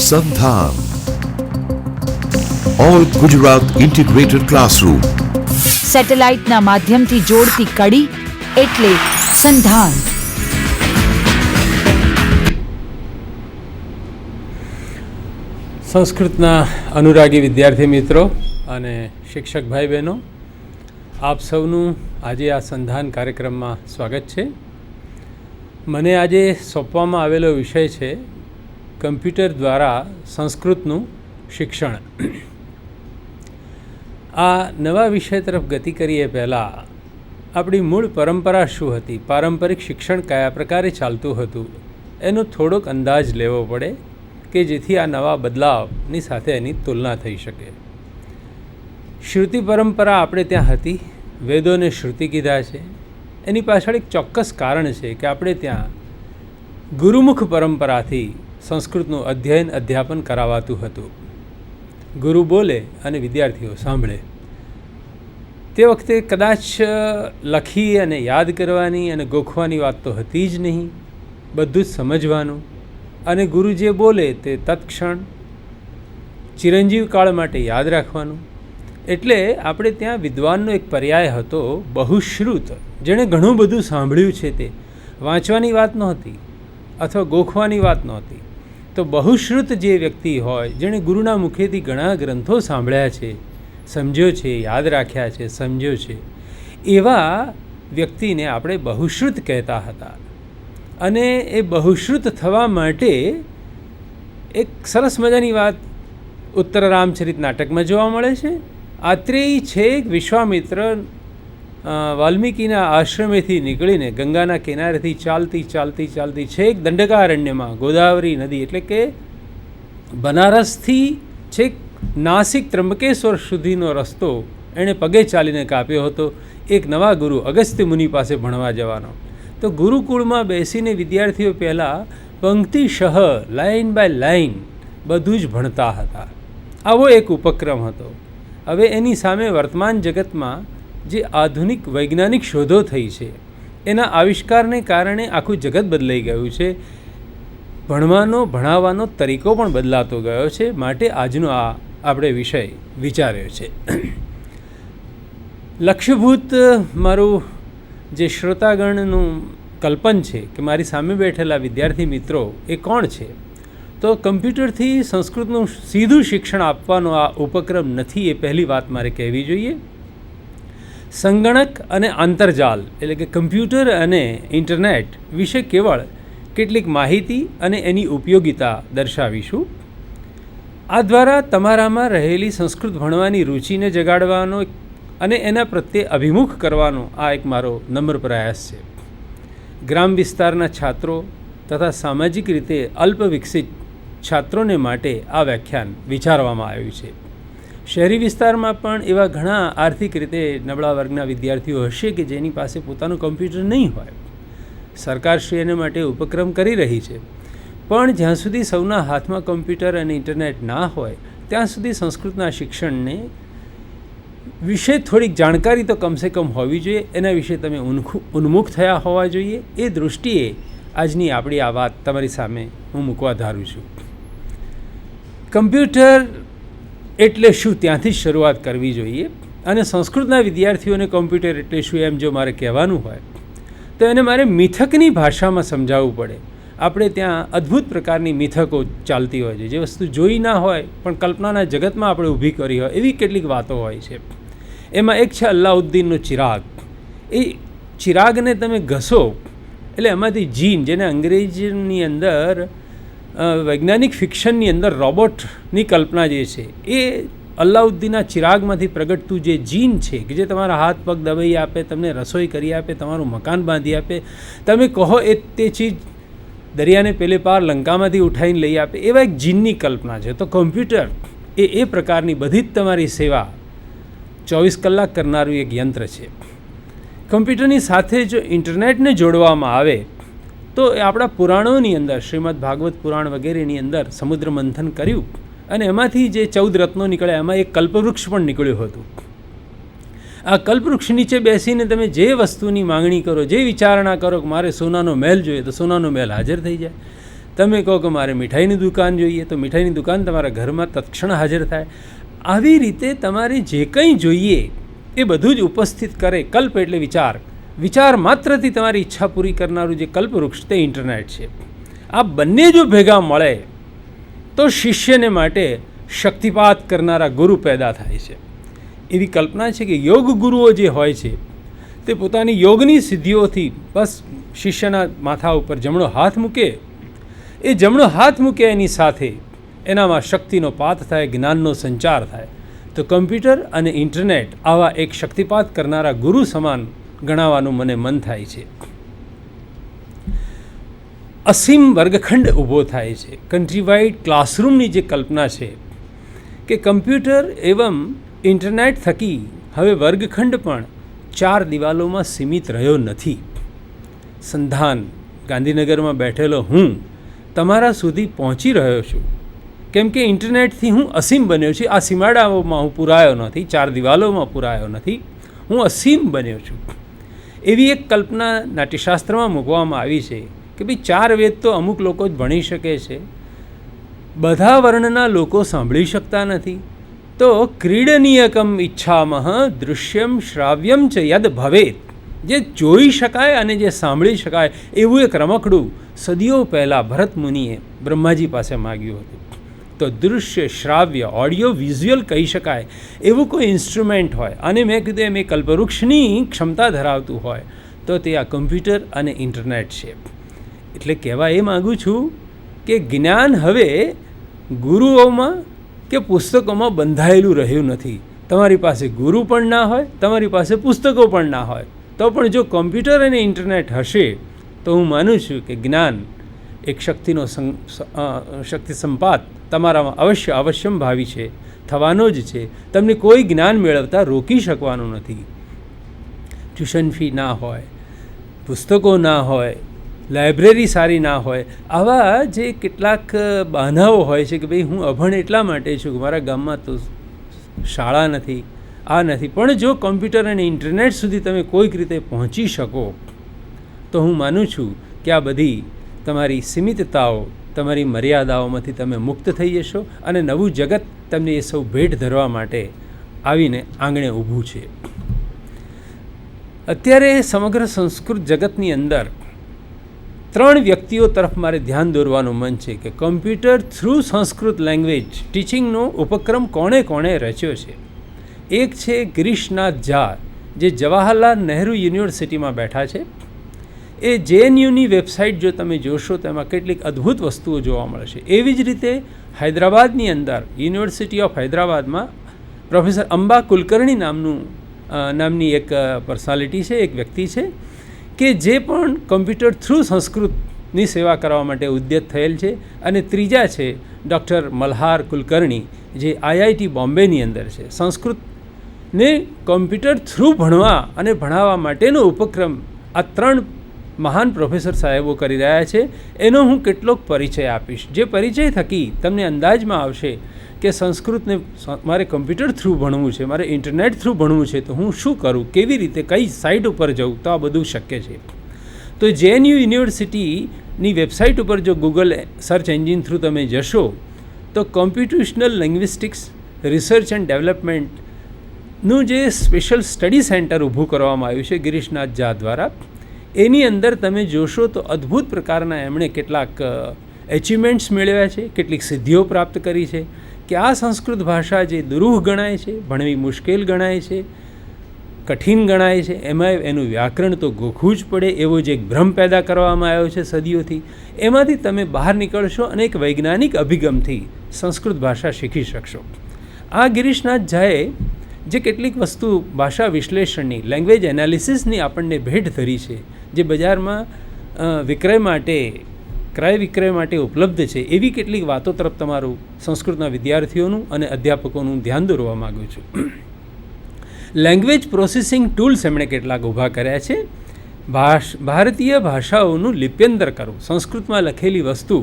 સંધાન all Gujarat integrated classroom. સેટેલાઇટના માધ્યમથી જોડતી કડી એટલે સંધાન. સંસ્કૃતના અનુરાગી વિદ્યાર્થી મિત્રો અને શિક્ષક ભાઈ બહેનો, આપ સૌનું આજે આ સંધાન કાર્યક્રમમાં સ્વાગત છે. મને આજે સોંપવામાં આવેલો વિષય છે કમ્પ્યુટર દ્વારા સંસ્કૃતનું શિક્ષણ. આ નવા વિષય તરફ ગતિ કરીએ પહેલાં આપણી મૂળ પરંપરા શું હતી, પારંપરિક શિક્ષણ કયા પ્રકારે ચાલતું હતું એનો થોડોક અંદાજ લેવો પડે કે જેથી આ નવા બદલાવની સાથે એની તુલના થઈ શકે. શ્રુતિ પરંપરા આપણે ત્યાં હતી, વેદોને શ્રુતિ કીધા છે. એની પાછળ એક ચોક્કસ કારણ છે કે આપણે ત્યાં ગુરુમુખ પરંપરાથી સંસ્કૃતનું અધ્યયન અધ્યાપન કરાવાતું હતું. ગુરુ બોલે અને વિદ્યાર્થીઓ સાંભળે. તે વખતે કદાચ લખી અને યાદ કરવાની અને ગોખવાની વાત તો હતી જ નહીં, બધું જ સમજવાનું અને ગુરુ જે બોલે તે તત્ક્ષણ ચિરંજીવ કાળ માટે યાદ રાખવાનું. એટલે આપણે ત્યાં વિદ્વાનનો એક પર્યાય હતો બહુશ્રુત, જેણે ઘણું બધું સાંભળ્યું છે. તે વાંચવાની વાત નહોતી અથવા ગોખવાની વાત નહોતી. તો બહુશ્રુત જે વ્યક્તિ હોય, જેણે ગુરુના મુખેથી ઘણા ગ્રંથો સાંભળ્યા છે, સમજ્યો છે, યાદ રાખ્યા છે, સમજ્યો છે, એવા વ્યક્તિને આપણે બહુશ્રુત કહેતા હતા. અને એ બહુશ્રુત થવા માટે એક સરસ મજાની વાત ઉત્તર રામચરિત નાટકમાં જોવા મળે છે. આત્રેય છેક વિશ્વામિત્ર વાલ્મીકીના આશ્રમેથી નીકળીને ગંગાના કિનારેથી ચાલતી છેક દંડકારણ્યમાં ગોદાવરી નદી એટલે કે બનારસથી છેક નાસિક ત્રંબકેશ્વર સુધીનો રસ્તો એણે પગે ચાલીને કાપ્યો હતો, એક નવા ગુરુ અગસ્ત્ય મુનિ પાસે ભણવા જવાનો. તો ગુરુકુળમાં બેસીને વિદ્યાર્થીઓ પહેલાં પંક્તિશઃ લાઇન બાય લાઇન બધું જ ભણતા હતા. આવો એક ઉપક્રમ હતો. હવે એની સામે વર્તમાન જગતમાં જે આધુનિક વૈજ્ઞાનિક શોધો થઈ છે, એના આવિષ્કારને કારણે આખું જગત બદલાઈ ગયું છે. ભણાવવાનો તરીકો પણ બદલાતો ગયો છે. માટે આજનો આ આપણે વિષય વિચાર્યો છે. લક્ષ્યભૂત મારું જે શ્રોતાગણનું કલ્પન છે કે મારી સામે બેઠેલા વિદ્યાર્થી મિત્રો એ કોણ છે, તો કમ્પ્યુટરથી સંસ્કૃતનું સીધું શિક્ષણ આપવાનો આ ઉપક્રમ નથી, એ પહેલી વાત મારે કહેવી જોઈએ. સંગણક અને આંતરજાલ એટલે કે કમ્પ્યુટર અને ઇન્ટરનેટ વિશે કેવળ કેટલીક માહિતી અને એની ઉપયોગિતા દર્શાવીશું. આ દ્વારા તમારામાં રહેલી સંસ્કૃત ભણવાની રુચિને જગાડવાનો અને એના પ્રત્યે અભિમુખ કરવાનો આ એક મારો નમ્ર પ્રયાસ છે. ગ્રામ વિસ્તારના છાત્રો તથા સામાજિક રીતે અલ્પ વિકસિત છાત્રોને માટે આ વ્યાખ્યાન વિચારવામાં આવ્યું છે. શહેરી વિસ્તારમાં પણ એવા ઘણા આર્થિક રીતે નબળા વર્ગના વિદ્યાર્થીઓ હશે કે જેની પાસે પોતાનું કમ્પ્યુટર નહીં હોય. સરકારશ્રી એને માટે ઉપક્રમ કરી રહી છે, પણ જ્યાં સુધી સૌના હાથમાં કમ્પ્યુટર અને ઇન્ટરનેટ ના હોય ત્યાં સુધી સંસ્કૃતના શિક્ષણને વિશે થોડીક જાણકારી તો કમસે કમ હોવી જોઈએ. એના વિશે તમે ઉન્મુખ થયા હોવા જોઈએ. એ દૃષ્ટિએ આજની આપણી આ વાત તમારી સામે હું મૂકવા ધારું છું. કમ્પ્યુટર એટલે શું, ત્યાંથી જ શરૂઆત કરવી જોઈએ. અને સંસ્કૃતના વિદ્યાર્થીઓને કમ્પ્યુટર એટલે શું એમ જો મારે કહેવાનું હોય તો એને મારે મિથકની ભાષામાં સમજાવવું પડે. આપણે ત્યાં અદ્ભુત પ્રકારની મિથકો ચાલતી હોય છે, જે વસ્તુ જોઈ ના હોય પણ કલ્પનાના જગતમાં આપણે ઊભી કરી હોય એવી કેટલીક વાતો હોય છે. એમાં એક છે અલ્લાઉદ્દીનનો ચિરાગ. એ ચિરાગને તમે ઘસો એટલે એમાંથી જીન, જેને અંગ્રેજીની અંદર વૈજ્ઞાનિક ફિક્શનની અંદર રોબોટની કલ્પના જે છે, એ અલ્લાઉદ્દીનના ચિરાગમાંથી પ્રગટતું જે જીન છે કે જે તમારા હાથ પગ દબાઈ આપે, તમને રસોઈ કરી આપે, તમારું મકાન બાંધી આપે, તમે કહો એ તે ચીજ દરિયાને પેલે પાર લંકામાંથી ઉઠાવીને લઈ આપે, એવા એક જીનની કલ્પના છે. તો કમ્પ્યુટર એ પ્રકારની બધી જ તમારી સેવા 24 કલાક કરનારું એક યંત્ર છે. કમ્પ્યુટરની સાથે જો ઇન્ટરનેટને જોડવામાં આવે તો એ આપણા પુરાણોની અંદર, શ્રીમદ ભાગવત પુરાણ વગેરેની અંદર સમુદ્ર મંથન કર્યું અને એમાંથી જે 14 રત્નો નીકળ્યા એમાં એક કલ્પવૃક્ષ પણ નીકળ્યું હતું. આ કલ્પવૃક્ષ નીચે બેસીને તમે જે વસ્તુની માંગણી કરો, જે વિચારણા કરો કે મારે સોનાનો મહેલ જોઈએ તો સોનાનો મહેલ હાજર થઈ જાય. તમે કહો કે મારે મીઠાઈની દુકાન જોઈએ તો મીઠાઈની દુકાન તમારા ઘરમાં તત્ક્ષણ હાજર થાય. આવી રીતે તમારે જે કંઈ જોઈએ એ બધું જ ઉપસ્થિત કરે. કલ્પ એટલે વિચાર, વિચાર માત્રથી તમારી ઈચ્છા પૂરી કરનારું જે કલ્પવૃક્ષ તે ઇન્ટરનેટ છે. આ બંને જો ભેગા મળે તો શિષ્યને માટે શક્તિપાત કરનારા ગુરુ પેદા થાય છે. એવી કલ્પના છે કે યોગ ગુરુઓ જે હોય છે તે પોતાની યોગની સિદ્ધિઓથી બસ શિષ્યના માથા ઉપર જમણો હાથ મૂકે, એ જમણો હાથ મૂકે એની સાથે એનામાં શક્તિનો પાત થાય, જ્ઞાનનો સંચાર થાય. તો કમ્પ્યુટર અને ઇન્ટરનેટ આવા એક શક્તિપાત કરનારા ગુરુ સમાન ગણાવવાનું મને મન થાય છે. અસીમ વર્ગખંડ ઊભો થાય છે. કન્ટ્રીવાઇડ ક્લાસરૂમની જે કલ્પના છે કે કમ્પ્યુટર એવં ઇન્ટરનેટ થકી હવે વર્ગખંડ પણ 4 દિવાલોમાં સીમિત રહ્યો નથી. સંધાન ગાંધીનગરમાં બેઠેલો હું તમારા સુધી પહોંચી રહ્યો છું કેમ કે ઇન્ટરનેટથી હું અસીમ બન્યો છું. આ સીમાડાઓમાં હું પુરાયો નથી, 4 દિવાલોમાં પુરાયો નથી, હું અસીમ બન્યો છું. એવી એક કલ્પના નાટ્યશાસ્ત્રમાં મૂકવામાં આવી છે કે ભાઈ 4 વેદ તો અમુક લોકો જ ભણી શકે છે, બધા વર્ણના લોકો સાંભળી શકતા નથી. તો ક્રીડનીયકમ ઈચ્છામહ દૃશ્યમ શ્રાવ્યમ ચ યદ ભવેત, જે જોઈ શકાય અને જે સાંભળી શકાય એવું એક રમકડું સદીઓ પહેલાં ભરત મુનિએ બ્રહ્માજી પાસે માગ્યું હતું. તો દૃશ્ય, શ્રાવ્ય, ઓડિયો વિઝ્યુઅલ કહી શકાય એવું કોઈ ઇન્સ્ટ્રુમેન્ટ હોય અને મેં કીધું એમ એ કલ્પવૃક્ષની ક્ષમતા ધરાવતું હોય તો તે આ કમ્પ્યુટર અને ઇન્ટરનેટ છે. એટલે કહેવા એ માગું છું કે જ્ઞાન હવે ગુરુઓમાં કે પુસ્તકોમાં બંધાયેલું રહ્યું નથી. તમારી પાસે ગુરુ પણ ના હોય, તમારી પાસે પુસ્તકો પણ ના હોય, તો પણ જો કમ્પ્યુટર અને ઇન્ટરનેટ હશે તો હું માનું છું કે જ્ઞાન એક શક્તિનો શક્તિ સંપાત તમારામાં અવશ્યમ ભાવી છે, થવાનો જ છે. તમને કોઈ જ્ઞાન મેળવતા રોકી શકવાનું નથી. ટ્યુશન ફી ના હોય, પુસ્તકો ના હોય, લાઇબ્રેરી સારી ના હોય, આવા જે કેટલાક બહાનાઓ હોય છે કે ભાઈ હું અભણ એટલા માટે છું કે મારા ગામમાં તો શાળા નથી, આ નથી. પણ જો કમ્પ્યુટર અને ઇન્ટરનેટ સુધી તમે કોઈક રીતે પહોંચી શકો તો હું માનું છું કે આ બધી તમારી સીમિતતાઓ, તમારી મર્યાદાઓમાંથી તમે મુક્ત થઈ જશો અને નવું જગત તમને એ સૌ ભેટ ધરવા માટે આવીને આંગણે ઊભું છે. અત્યારે સમગ્ર સંસ્કૃત જગતની અંદર 3 વ્યક્તિઓ તરફ મારે ધ્યાન દોરવાનું મન છે કે કમ્પ્યુટર થ્રુ સંસ્કૃત લેંગ્વેજ ટીચિંગનો ઉપક્રમ કોણે રચ્યો છે. એક છે ગિરીશનાથ ઝા, જે જવાહરલાલ નહેરુ યુનિવર્સિટીમાં બેઠા છે. એ JNUની વેબસાઇટ જો તમે જોશો તો એમાં કેટલીક અદ્ભુત વસ્તુઓ જોવા મળશે. એવી જ રીતે હૈદરાબાદની અંદર યુનિવર્સિટી ઓફ હૈદરાબાદમાં પ્રોફેસર અંબા કુલકર્ણી નામની એક પર્સનાલિટી છે, એક વ્યક્તિ છે કે જે પણ કમ્પ્યુટર થ્રુ સંસ્કૃતની સેવા કરવા માટે ઉદ્યત થયેલ છે. અને ત્રીજા છે ડૉક્ટર મલ્હાર કુલકર્ણી, જે IIT બોમ્બેની અંદર છે. સંસ્કૃતને કમ્પ્યુટર થ્રુ ભણવા અને ભણાવવા માટેનો ઉપક્રમ આ 3 મહાન પ્રોફેસર સાહેબો કરી રહ્યા છે. એનો હું કેટલોક પરિચય આપીશ, જે પરિચય થકી તમને અંદાજમાં આવશે કે સંસ્કૃતને મારે કમ્પ્યુટર થ્રુ ભણવું છે, મારે ઇન્ટરનેટ થ્રુ ભણવું છે, તો હું શું કરું, કેવી રીતે, કઈ સાઇટ ઉપર જવું, તો આ બધું શક્ય છે. તો JNU યુનિવર્સિટીની વેબસાઇટ ઉપર જો ગૂગલ સર્ચ એન્જિન થ્રુ તમે જશો તો કોમ્પ્યુટેશનલ લેંગ્વિસ્ટિક્સ રિસર્ચ એન્ડ ડેવલપમેન્ટનું જે સ્પેશિયલ સ્ટડી સેન્ટર ઊભું કરવામાં આવ્યું છે ગિરીશનાથ ઝા દ્વારા, એની અંદર તમે જોશો તો અદ્ભુત પ્રકારના એમણે કેટલાક એચિવમેન્ટ્સ મેળવ્યા છે, કેટલીક સિદ્ધિઓ પ્રાપ્ત કરી છે કે આ સંસ્કૃત ભાષા જે દુરૂહ ગણાય છે, ભણવી મુશ્કેલ ગણાય છે, કઠિન ગણાય છે, એમાં એનું વ્યાકરણ તો ગોખવું જ પડે એવો જે એક ભ્રમ પેદા કરવામાં આવ્યો છે સદીઓથી, એમાંથી તમે બહાર નીકળશો અને એક વૈજ્ઞાનિક અભિગમથી સંસ્કૃત ભાષા શીખી શકશો. આ ગિરીશનાથ ઝાએ જે કેટલીક વસ્તુ ભાષા વિશ્લેષણની, લેંગ્વેજ એનાલિસિસની આપણને ભેટ ધરી છે, જે બજારમાં ક્રય વિક્રય માટે ઉપલબ્ધ છે, એવી કેટલીક વાતો તરફ તમારું સંસ્કૃતના વિદ્યાર્થીઓનું અને અધ્યાપકોનું ધ્યાન દોરવા માગું છું. લેંગ્વેજ પ્રોસેસિંગ ટૂલ્સ એમણે કેટલાક ઊભા કર્યા છે. ભારતીય ભાષાઓનું લિપ્યંતર કરવું, સંસ્કૃતમાં લખેલી વસ્તુ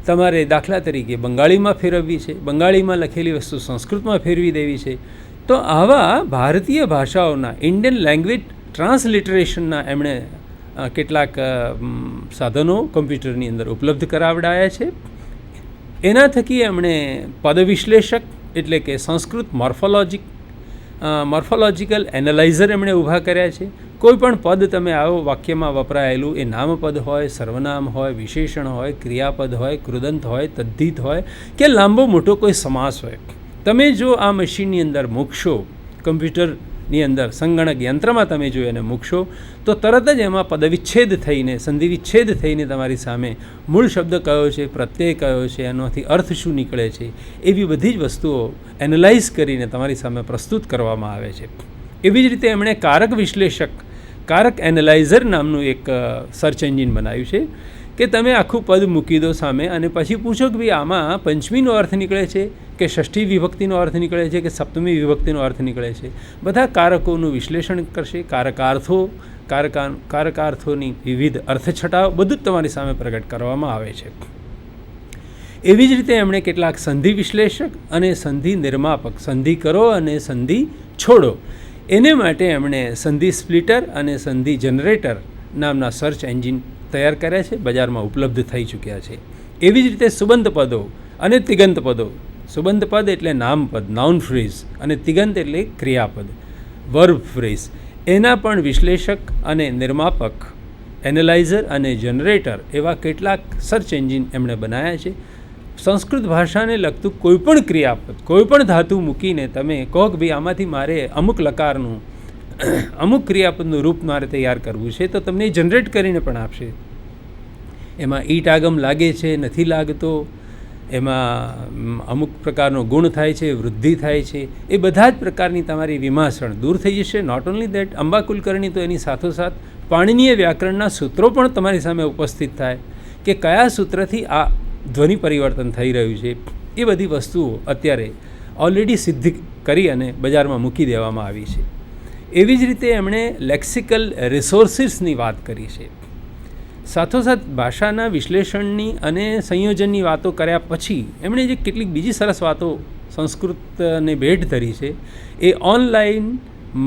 તમારે દાખલા તરીકે બંગાળીમાં ફેરવવી છે, બંગાળીમાં લખેલી વસ્તુ સંસ્કૃતમાં ફેરવી દેવી છે. તો આવા ભારતીય ભાષાઓના ઇન્ડિયન લેંગ્વેજ ટ્રાન્સલિટરેશનના એમણે કેટલાક સાધનો કમ્પ્યુટરની અંદર ઉપલબ્ધ કરાવડાયા છે. એના થકી એમણે પદ વિશ્લેષક એટલે કે સંસ્કૃત મોર્ફોલોજિકલ એનાલાઇઝર એમણે ઊભા કર્યા છે. કોઈ પણ પદ તમે આવો વાક્યમાં વપરાયેલું એ નામપદ હોય, સર્વનામ હોય, વિશેષણ હોય, ક્રિયાપદ હોય, કૃદંત હોય, તદ્ધિત હોય કે લાંબો મોટો કોઈ સમાસ હોય, તમે જો આ મશીનની અંદર મૂકશો, કમ્પ્યુટરની અંદર સંગણક યંત્રમાં તમે જો એને મૂકશો તો તરત જ એમાં પદવિચ્છેદ થઈને, સંધિવિચ્છેદ થઈને તમારી સામે મૂળ શબ્દ કયો છે, પ્રત્યય કયો છે, એનાથી અર્થ શું નીકળે છે, એવી બધી જ વસ્તુઓ એનાલાઇઝ કરીને તમારી સામે પ્રસ્તુત કરવામાં આવે છે. એવી જ રીતે એમણે કારક વિશ્લેષક, કારક એનાલાઇઝર નામનું એક સર્ચ એન્જિન બનાવ્યું છે કે તમે આખું પદ મૂકી દો સામે અને પછી પૂછો કે ભાઈ આમાં પંચમીનો અર્થ નીકળે છે કે ષષ્ઠી વિભક્તિનો અર્થ નીકળે છે કે સપ્તમી વિભક્તિનો અર્થ નીકળે છે. બધા કારકોનું વિશ્લેષણ કરશે, કારકાર્થોની વિવિધ અર્થછટાઓ બધું જ તમારી સામે પ્રગટ કરવામાં આવે છે. એવી જ રીતે એમણે કેટલાક સંધિ વિશ્લેષક અને સંધિ નિર્માપક, સંધિ કરો અને સંધિ છોડો, એને માટે એમણે સંધિ સ્પ્લિટર અને સંધિ જનરેટર નામના સર્ચ એન્જિન તૈયાર કર્યા છે, બજારમાં ઉપલબ્ધ થઈ ચૂક્યા છે. એવી જ રીતે સુબંધ પદો અને તિગંત પદો, સુબંધ પદ એટલે નામપદ, નાઉન ફ્રેઝ, અને તિગંત એટલે ક્રિયાપદ, વર્બ ફ્રેઝ, એના પણ વિશ્લેષક અને નિર્માપક, એનાલાઇઝર અને જનરેટર એવા કેટલાક સર્ચ એન્જિન એમણે બનાવ્યા છે. સંસ્કૃત ભાષાને લગતું કોઈપણ ક્રિયાપદ, કોઈપણ ધાતુ મૂકીને તમે કહો કે ભાઈ આમાંથી મારે અમુક લકારનું અમુક ક્રિયાપદનું રૂપ મારે તૈયાર કરવું છે તો તમને જનરેટ કરીને પણ આપશે. એમાં ઈટ આગમ લાગે છે, નથી લાગતો, એમાં અમુક પ્રકારનો ગુણ થાય છે, વૃદ્ધિ થાય છે, એ બધા જ પ્રકારની તમારી વિમાસણ દૂર થઈ જશે. Not only that, Amba Kulkarni તો એની સાથોસાથ પાણિનીય વ્યાકરણના સૂત્રો પણ તમારી સામે ઉપસ્થિત થાય કે કયા સૂત્રથી આ ધ્વનિ પરિવર્તન થઈ રહ્યું છે. એ બધી વસ્તુઓ અત્યારે ઓલરેડી સિદ્ધ કરી અને બજારમાં મૂકી દેવામાં આવી છે. એવી જ રીતે એમણે લેક્સિકલ રિસોર્સિસની વાત કરી છે. સાથોસાથ ભાષાના વિશ્લેષણની અને સંયોજનની વાતો કર્યા પછી એમણે જે કેટલીક બીજી સરસ વાતો સંસ્કૃતને ભેટ ધરી છે એ ઓનલાઈન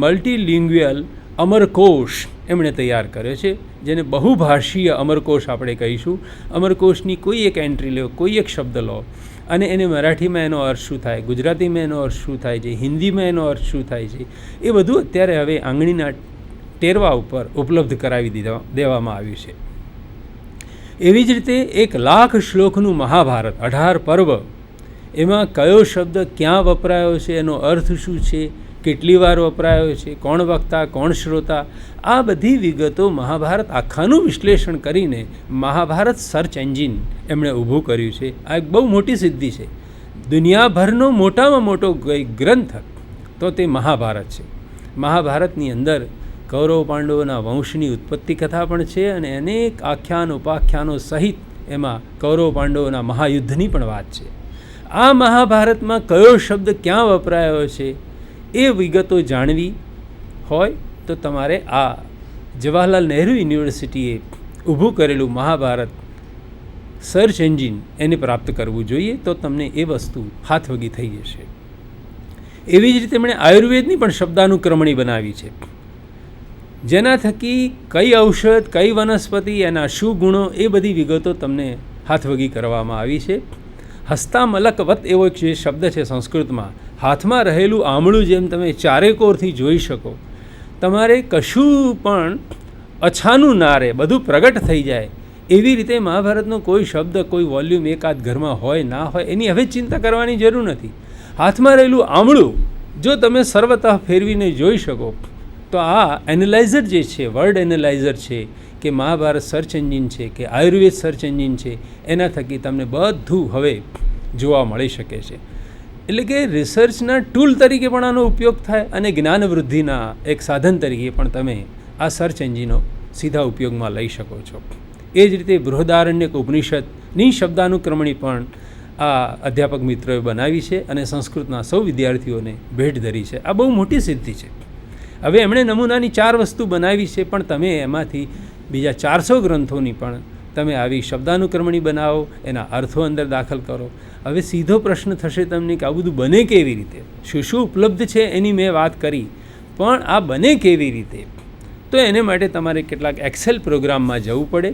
મલ્ટીલિંગ્યુઅલ અમરકોશ એમણે તૈયાર કર્યો છે, જેને બહુભાષીય અમરકોશ આપણે કહીશું. અમરકોશની કોઈ એક એન્ટ્રી લો, કોઈ એક શબ્દ લો અને એને મરાઠીમાં એનો અર્થ શું થાય, ગુજરાતીમાં એનો અર્થ શું થાય છે, હિન્દીમાં એનો અર્થ શું થાય છે, એ બધું અત્યારે હવે આંગળીના ટેરવા ઉપર ઉપલબ્ધ કરાવી દેવામાં આવ્યું છે. એવી જ રીતે 1,00,000 શ્લોકનું મહાભારત, 18 પર્વ, એમાં કયો શબ્દ ક્યાં વપરાયો છે, એનો અર્થ શું છે, કેટલી વાર વપરાયો છે, કોણ વક્તા, કોણ શ્રોતા, આ બધી વિગતો મહાભારત આખાનું વિશ્લેષણ કરીને મહાભારત સર્ચ એન્જિન એમણે ઊભું કર્યું છે. આ એક બહુ મોટી સિદ્ધિ છે. દુનિયાભરનો મોટામાં મોટો ગ્રંથ તો તે મહાભારત છે. મહાભારતની અંદર કૌરવ પાંડવોના વંશની ઉત્પત્તિ કથા પણ છે અને અનેક આખ્યાન ઉપાખ્યાનો સહિત એમાં કૌરવ પાંડવોના મહાયુદ્ધની પણ વાત છે. આ મહાભારતમાં કયો શબ્દ ક્યાં વપરાયો છે એ વિગતો જાણવી હોય તો તમારે આ જવાહરલાલ નહેરુ યુનિવર્સિટીએ ઊભું કરેલું મહાભારત સર્ચ એન્જિન એને પ્રાપ્ત કરવું જોઈએ, તો તમને એ વસ્તુ હાથવગી થઈ જશે. એવી જ રીતે એમણે આયુર્વેદની પણ શબ્દાનુક્રમણી બનાવી છે, જેના થકી કઈ ઔષધ, કઈ વનસ્પતિ, એના શું ગુણો, એ બધી વિગતો તમને હાથવગી કરવામાં આવી છે. હસ્તામલકવત એવો એક જે શબ્દ છે સંસ્કૃતમાં, હાથમાં રહેલું આમળું જેમ તમે ચારેકોરથી જોઈ શકો, તમારે કશું પણ અછાનું ના રહે, બધું પ્રગટ થઈ જાય, એવી રીતે મહાભારતનો કોઈ શબ્દ, કોઈ વોલ્યુમ એકાદ ઘરમાં હોય ના હોય એની હવે ચિંતા કરવાની જરૂર નથી. હાથમાં રહેલું આમળું જો તમે સર્વતઃ ફેરવીને જોઈ શકો તો આ એનાલાઇઝર જે છે, વર્ડ એનાલાઇઝર છે કે મહાભારત સર્ચ એન્જિન છે કે આયુર્વેદ સર્ચ એન્જિન છે, એના થકી તમને બધું હવે જોવા મળી શકે છે. એટલે કે રિસર્ચના ટૂલ તરીકે પણ આનો ઉપયોગ થાય અને જ્ઞાન વૃદ્ધિના એક સાધન તરીકે પણ તમે આ સર્ચ એન્જિનો સીધા ઉપયોગમાં લઈ શકો છો. એ જ રીતે બૃહદારણ્યક ઉપનિષદની શબ્દાનુક્રમણી પણ આ અધ્યાપક મિત્રોએ બનાવી છે અને સંસ્કૃતના સૌ વિદ્યાર્થીઓને ભેટ ધરી છે. આ બહુ મોટી સિદ્ધિ છે. હવે એમણે નમૂનાની 4 વસ્તુ બનાવી છે, પણ તમે એમાંથી બીજા 400 ગ્રંથોની પણ તમે આવી શબ્દાનુક્રમણી બનાવો, એના અર્થો અંદર દાખલ કરો. હવે સીધો પ્રશ્ન થશે તમને કે આ બધું બને કેવી રીતે, શું શું ઉપલબ્ધ છે એની મેં વાત કરી, પણ આ બને કેવી રીતે? તો તો એને માટે તમારે કેટલાક એક્સેલ પ્રોગ્રામમાં જવું પડે.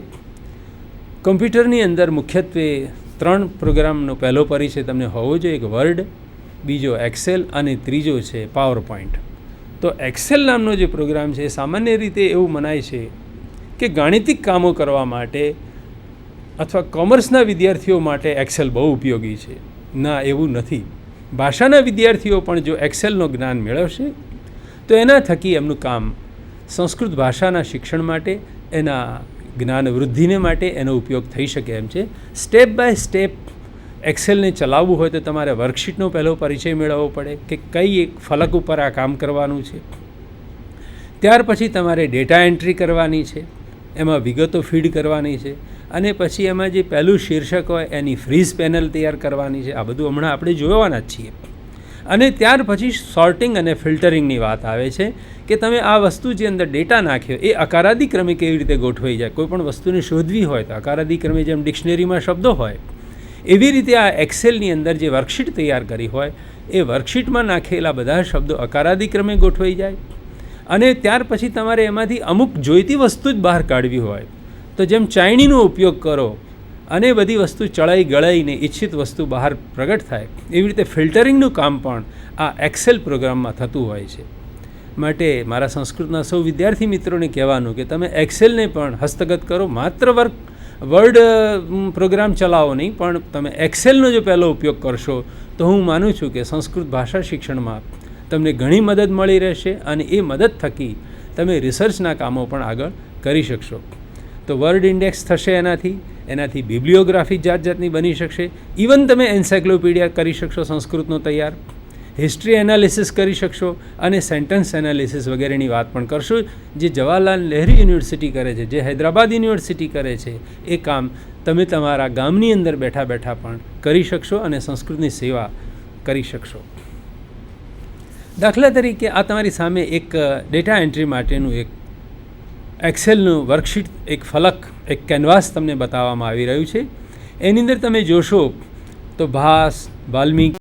કમ્પ્યુટરની અંદર મુખ્યત્વે 3 પ્રોગ્રામનો પહેલો પરિચય તમને હોવો જોઈએ, એક વર્ડ, બીજો એક્સેલ અને ત્રીજો છે પાવર પોઈન્ટ. તો એક્સેલ નામનો જે પ્રોગ્રામ છે સામાન્ય રીતે એવું મનાય છે કે ગાણિતિક કામો કરવા માટે અથવા કોમર્સના વિદ્યાર્થીઓ માટે એક્સેલ બહુ ઉપયોગી છે. ના, એવું નથી. ભાષાના વિદ્યાર્થીઓ પણ જો એક્સેલનું જ્ઞાન મેળવશે તો એના થકી એમનું કામ સંસ્કૃત ભાષાના શિક્ષણ માટે, એના જ્ઞાન વૃદ્ધિને માટે એનો ઉપયોગ થઈ શકે એમ છે. સ્ટેપ બાય સ્ટેપ એક્સેલને ચલાવવું હોય તો તમારે વર્કશીટનો પહેલો પરિચય મેળવવો પડે કે કઈ એક ફલક ઉપર આ કામ કરવાનું છે. ત્યાર પછી તમારે ડેટા એન્ટ્રી કરવાની છે, એમાં વિગતો ફીડ કરવાની છે, અને પછી એમાં જે પહેલું શીર્ષક હોય એની ફ્રીઝ પેનલ તૈયાર કરવાની છે. આ બધું હમણાં આપણે જોવાના જ છીએ. અને ત્યાર પછી સોર્ટિંગ અને ફિલ્ટરિંગની વાત આવે છે કે તમે આ વસ્તુ જે અંદર ડેટા નાખ્યો એ અકારાદી ક્રમે કેવી રીતે ગોઠવાઈ જાય. કોઈ પણ વસ્તુને શોધવી હોય તો અકારાદી ક્રમે, જેમ ડિક્શનરીમાં શબ્દો હોય એવી રીતે આ એક્સેલની અંદર જે વર્કશીટ તૈયાર કરી હોય એ વર્કશીટમાં નાખેલા બધા શબ્દો અકારાદી ક્રમે ગોઠવાઈ જાય. અને ત્યાર પછી તમારે એમાંથી અમુક જોઈતી વસ્તુ જ બહાર કાઢવી હોય તો જેમ ચાયણીનો ઉપયોગ કરો અને બધી વસ્તુ ચડાઈ ગળાઈને ઈચ્છિત વસ્તુ બહાર પ્રગટ થાય, એવી રીતે ફિલ્ટરિંગનું કામ પણ આ એક્સેલ પ્રોગ્રામમાં થતું હોય છે. માટે મારા સંસ્કૃતના સૌ વિદ્યાર્થી મિત્રોને કહેવાનું કે તમે એક્સેલને પણ હસ્તગત કરો. માત્ર વર્ડ પ્રોગ્રામ ચલાવો નહીં, પણ તમે એક્સેલનો જો પહેલો ઉપયોગ કરશો તો હું માનું છું કે સંસ્કૃત ભાષા શિક્ષણમાં તમને ઘણી મદદ મળી રહેશે અને એ મદદ થકી તમે રિસર્ચના કામો પણ આગળ કરી શકશો. તો વર્ડ ઇન્ડેક્સ થશે એનાથી બિબ્લિયોગ્રાફી જાત જાતની બની શકશે. ઇવન તમે એન્સાઇક્લોપીડિયા કરી શકશો સંસ્કૃતનો તૈયાર, હિસ્ટ્રી એનાલિસિસ કરી શકશો અને સેન્ટન્સ એનાલિસિસ વગેરેની વાત પણ કરશો. જે જવાહરલાલ નહેરુ યુનિવર્સિટી કરે છે, જે હૈદરાબાદ યુનિવર્સિટી કરે છે, એ કામ તમે તમારા ગામની અંદર બેઠા બેઠા પણ કરી શકશો અને સંસ્કૃતની સેવા કરી શકશો. દાખલા તરીકે આ તમારી સામે એક ડેટા એન્ટ્રી માટેનું એક એક્સેલનું વર્કશીટ, એક ફલક, એક કેનવાસ તમને બતાવવામાં આવી રહ્યું છે. એની અંદર તમે જોશો તો ભાસ, વાલ્મીકી